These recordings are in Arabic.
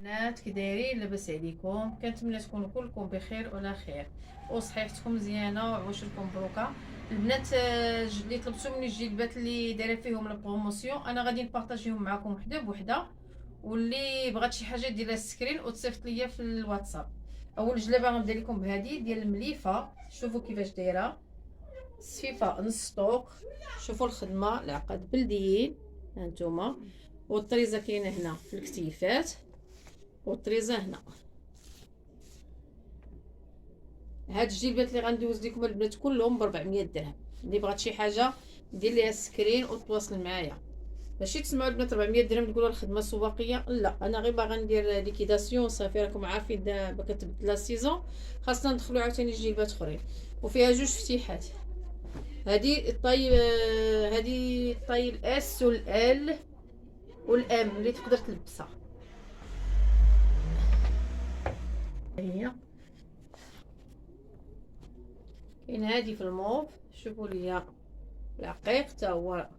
البنات كي دايرين؟ لاباس عليكم؟ كنتمنى تكونوا كلكم بخير وعلى خير وصحيحتكم مزيانه وعواش لكم بروكا. البنات اللي طلبتوا مني الجلبات اللي دايره فيهم البروموسيون انا غادي نبارطاجيهم معكم وحده بوحده، واللي بغات شي حاجه دير لها السكرين وتصيفط ليا في الواتساب. اول جلابه غنبدا لكم بهذه ديال المليفه، شوفوا كيفاش دايره، السفيفه نص طوق، شوفوا الخدمه العقد بلديين هانتوما، والطريزه كاينه هنا في الكتيفات والطريزه هنا. هاد الجلبات اللي غندوز لكم البنات كلهم ب 400 درهم. اللي بغات شي حاجه دير ليها السكرين وتواصل معايا. ماشي تسمعوا البنات 400 درهم تقولوا الخدمه سواقيه، لا، انا غير باغا ندير ليكيداسيون صافي. راكم عارفين دابا كتبدل لا سيزون، خاصنا ندخلوا عاوتاني جلبات اخرين. وفيها جوج فتيحات. هذه الطاي، هذه الطاي الاس والال والام اللي تقدر تلبسها. هي كاين هذه في الموف، شوفوا ليا العقيق حتى هو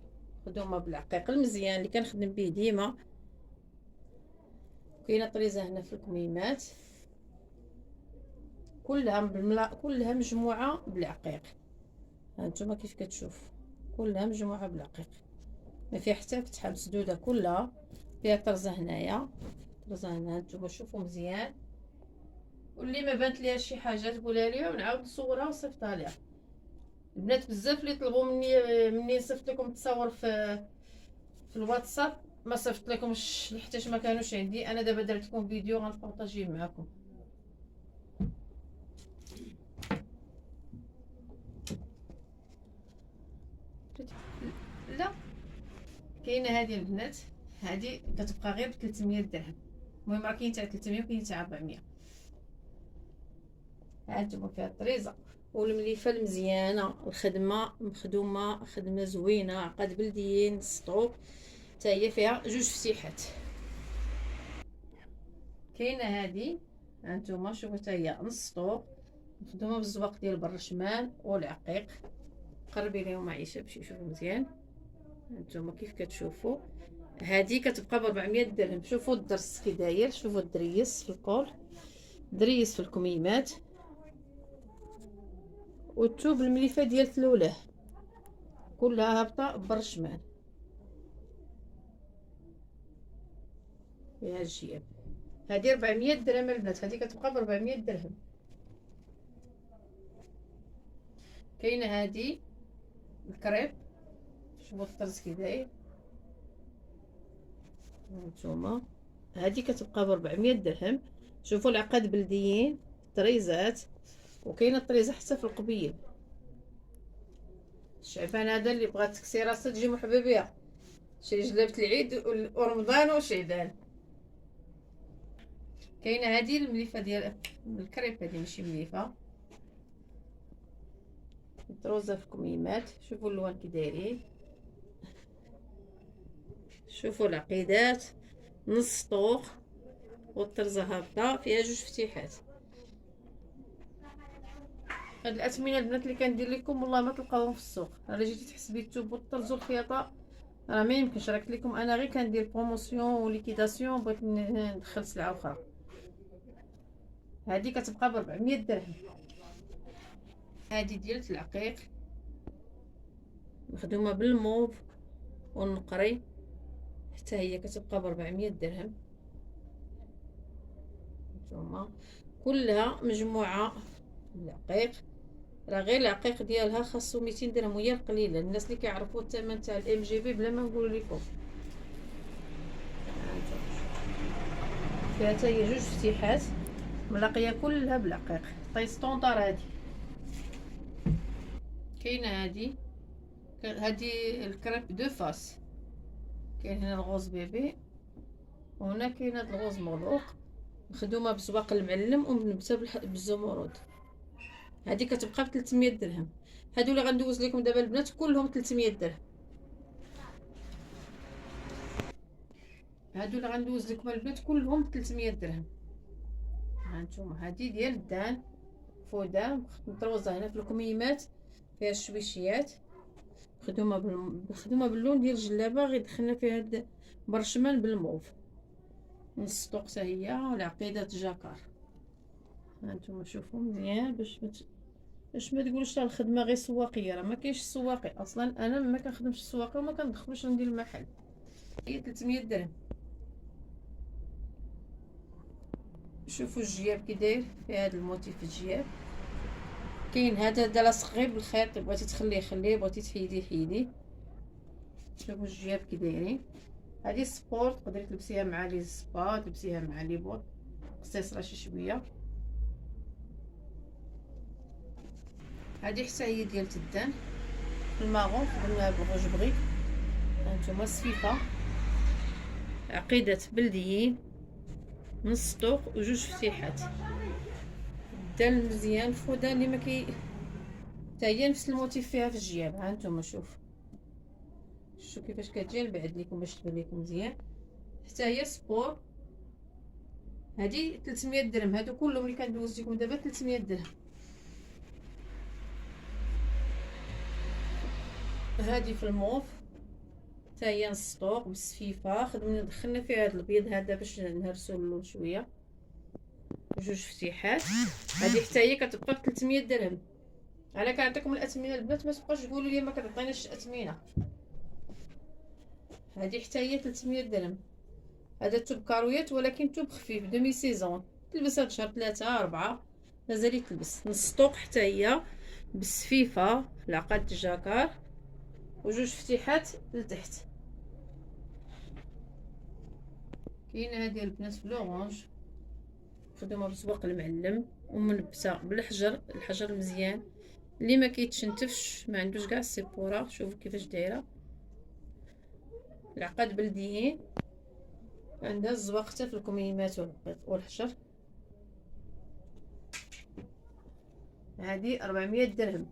خدومه بالعقيق المزيان اللي كنخدم به ديما. كاينه طريزه هنا في الكميمات كلها بالملا، كلها مجموعه بالعقيق. هانتوما كيف كتشوف كلها مجموعه بالعقيق، ما فيها حتى فتحه مسدوده، كلها فيها طرزه هنايا، طرزه هنا. هانتوما شوفوا مزيان، واللي ما بانت ليها شي حاجه تقولها لي ونعاود نصورها ونصيفطها ليها. البنات بزاف اللي طلبوا مني نصيفط لكم تصاور في الواتساب، ما صيفط لكمش حتى ما كانوش عندي. انا دابا درت لكم فيديو غنبارطاجيه معكم. لا، كاينه هذه البنات، هذه كتبقى غير ب 300 درهم. المهم راه كاين تاع 300 وكاين تاع 400. هانتوما فيها الطريزه والمليفه المزيانه، الخدمه مخدومه خدمه زوينه، عقد بلديين سطوك، حتى هي فيها جوج فتيحات. كاينه هذه هانتوما شوفوا حتى هي نص طوق، مخدومه بالزواق ديال البرشمان والعقيق. قربي ليهم عيشه باش يشوفوا مزيان. هانتوما كيف كتشوفوا هذه كتبقى ب 400 درهم. شوفوا الدرس كي داير، شوفوا الدريس في القول، دريس في الكميمات، والثوب المليفه ديال تلولاه كلها هابطه برشمان فيها الجياب. هذه 400 درهم البنات، هذه كتبقى ب 400 درهم. كاينه هذه الكريب، شوفوا الطرز كي داير. هانتوما هذه كتبقى ب 400 درهم. شوفوا العقد بلديين، طريزات، وكاينه الطريزه حتى في القبيل. الشعبان هذا اللي بغات تكسي راسها تجي مرحبا بها، شري جلابه العيد ورمضان وشعبان. كاينه هذه المليفه ديال الكريب، هذه ماشي مليفه، مطروزه في الكميمات. شوفوا اللون كي دايرين، شوفوا العقيدات نص طوق، والطرزه هابطه فيها جوج فتيحات. هاد الاثمنه البنات اللي كندير لكم والله ما تلقاوهم في السوق. الا جيتي تحسبي الثوب والطرز والخياطه راه ما يمكنش. راه قلت لكم انا غير كندير بروموسيون وليكيداسيون، بغيت ندخل سلعه اخرى. هذه كتبقى ب 400 درهم. هذه ديال العقيق مخدومه بالموف والنقري، حتى هي كتبقى ب 400 درهم. نتوما كلها مجموعه العقيق، راه غير العقيق ديالها خاصو 200 درهم، وهي القليله. الناس اللي كيعرفوا الثمن تاع الام جي بي بلا ما نقول لكم. فيها حتى هي جوج فتيحات ملاقيه كلها بالعقيق، طاي ستوندار. هذه كاينه هذه الكريب دو فاس، كاين هنا الغوز بيبي، وهنا كاين هاد الغوز مغلوق مخدومه بزواق المعلم ومنبته بالزمرد. هذه كتبقى ب 300 درهم. هادو اللي غندوز لكم دابا البنات كلهم 300 درهم. هادو اللي غندوز لكم البنات كلهم 300 درهم. هانتوما هذه ديال الدان فودا مطروزه هنا في الكميمات، فيها الشويشيات، مخدومه باللون ديال الجلابه. غير دخلنا فيها هاد برشمان بالموف. نص طوق حتى هي العقيدة جاكار. هانتوما شوفوا مزيان باش ما تقولش الخدمه غير سواقيه، راه ما كاينش السواقي اصلا، انا ما كنخدمش السواقي وما كندخلش ندير المحل. هي 300 درهم. شوفوا الجياب كي داير في هذا الموتيف الجياب. كاين هذا لاصق غير بالخيط، بغيتي تخليه خليه، بغيتي تحيديه حيديه. شوفوا الجياب كي دايرين. هذه سبور تقدري تلبسيها مع لي سبا، تلبسيها مع لي بوط قصيصره شي شويه. هذه حتى هي ديال تدان الماغون، خدمناها بالغوج بغي. هانتوما صفيفه عقيده بلديين، نص طوق وجوج فتيحات. دال مزيان فودا اللي ما كي حتى هي نفس الموتيف فيها في الجياب. ها نتوما شوفوا كيفاش كتجي، نبعد لكم باش تبان لكم مزيان. حتى هي سبور. هذه 300 درهم. هادو كلهم اللي كندوز لكم دابا 300 درهم. هذه في الموف حتى هي نص طوق بالسفيفه، دخلنا فيها هذا الابيض هذا باش نهرسو اللون شويه، جوج فتيحات. هذه حتى هي كتبقى ب 300 درهم. انا كنعطيكم الاثمنه البنات، ما تبقاوش تقولوا لي ما كتعطيناش الاثمنه. هذه حتى هي 300 درهم. هذا توب كارويات ولكن توب خفيف دومي سيزون، تلبسها شهر 3 4 مازال تلبس. نص طوق حتى هي بالسفيفه العقد الجاكار وجوج فتيحات لتحت. كاينه هذه البنات في لورانج، خدومه بزواق المعلم وملبسه بالحجر، الحجر مزيان اللي ما كيتشنتفش، ما عندوش كاع السيبوره. شوفوا كيفاش دايره، العقد بلديين، عندها الزواق حتى في الكميمات والحجر. هذه 400 درهم.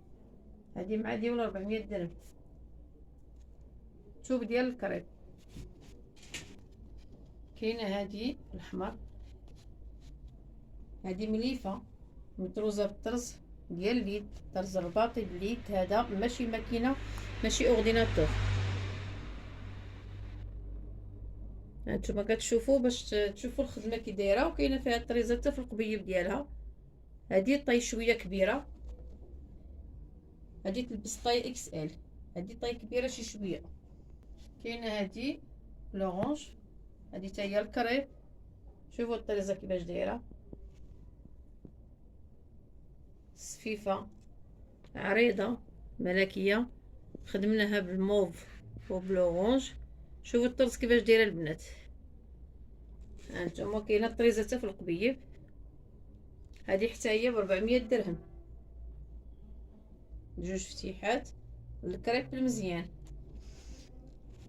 هذه مع ديال 400 درهم. توب ديال الكريب. كاينه هذه الاحمر، هذه مليفه مطروزه بالطرز ديال اليد، طرز رباطي باليد، هذا ماشي ماكينه ماشي اورديناتور. هانتوما كتشوفوا باش تشوفوا الخدمه كي دايره، وكاينه فيها الطريزه حتى في القبيب ديالها. هذه طاي شويه كبيره، هذه تلبس طاي اكس ال، هذه طاي كبيره شي شويه. كاينه هذه لورانج، هذه حتى هي الكريب. شوفوا الطريزه كيفاش دايره، سفيفه عريضه ملكيه، خدمناها بالموف وبلورانج. شوفوا الطرز كيفاش دايره البنات. هانتوما كاينه الطريزه حتى في القبيب. هذه حتى هي ب 400 درهم، جوج فتيحات الكريب المزيان.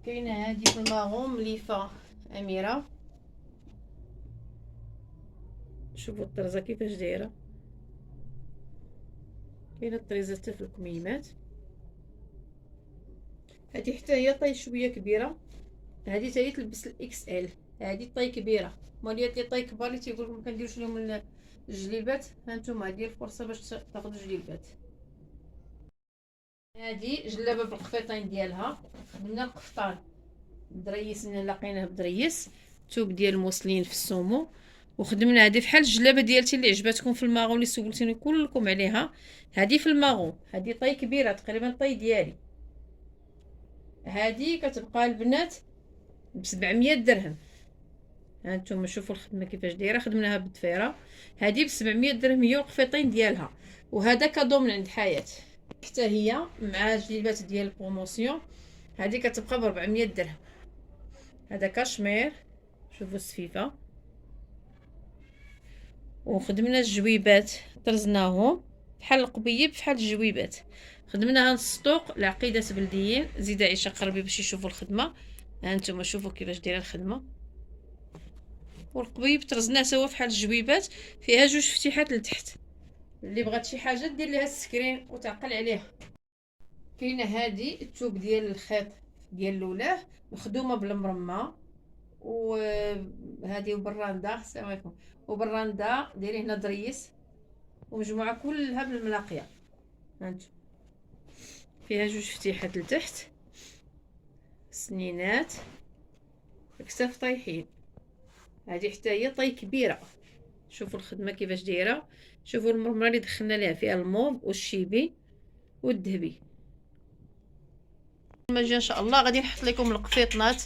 كاينه هذه في الماغون مليفه اميره، شوفوا الطرزه كيفاش دايره، كاينه الطريزه حتى في الكميمات. هذه حتى هي طاي شويه كبيره، هذه حتى هي تلبس الاكس ال. هذه طاي كبيره، موليات لي طاي كبار اللي تيقول لكم ما كنديروش لهم الجليبات، هانتوما هذه الفرصه باش تاخذوا جليبات. هذه جلابه بالقفيطين ديالها، خدمنا القفطان دريسنا، لقيناه بدريس، توب ديال الموسلين في السومو، وخدمنا هذه فحال الجلابه ديالتي اللي عجبتكم في الماغون اللي سولتوني كلكم عليها. هذه في الماغون، هذه طاي كبيره تقريبا طاي ديالي. هذه كتبقى البنات ب 700 درهم. هانتوما شوفوا الخدمه كيفاش دايره، خدمناها بالضفيره. هذه ب 700 درهم هي والقفيطين ديالها، وهذا كادو من عند حياه. حتى هي مع جليبات ديال البروموسيون، هذه كتبقى ب 400 درهم. هذا كاشمير، شوفوا السفيفه، وخدمنا الجويبات طرزناهم بحال القبيب بحال الجويبات، خدمناها نص طوق العقيده بلديين. زيد عيشه قربي باش يشوفوا الخدمه. هانتوما شوفوا كيفاش دايره الخدمه، والقبيب طرزناه سوا فحال الجويبات، فيها جوج فتيحات لتحت. اللي بغات شي حاجه دير ليها السكرين وتعقل عليها. كاينه هذه التوب ديال الخيط ديال اللولاه مخدومه بالمرمى، وهذه وبراندا. السلام عليكم. وبراندا دايرين هنا دريس، ومجموعه كلها بالملاقيه. هانتو فيها جوج فتيحات لتحت، سنينات، كتاف طايحين. هذه حتى هي طاي كبيره. شوفوا الخدمه كيفاش دايره، شوفوا المرمره اللي دخلنا ليها فيها الموف والشيبي والذهبي. لما نجي ان شاء الله غادي نحط لكم القفيطنات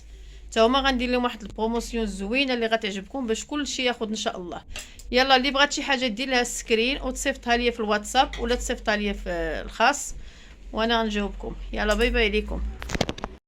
حتى هما، غندير لهم واحد البروموسيون زوينه اللي غتعجبكم باش كلشي ياخذ ان شاء الله. يلا اللي بغات شي حاجه دير لها سكرين وتصيفطها ليا في الواتساب ولا تصيفطها ليا في الخاص وانا غنجاوبكم. يلا باي باي ليكم.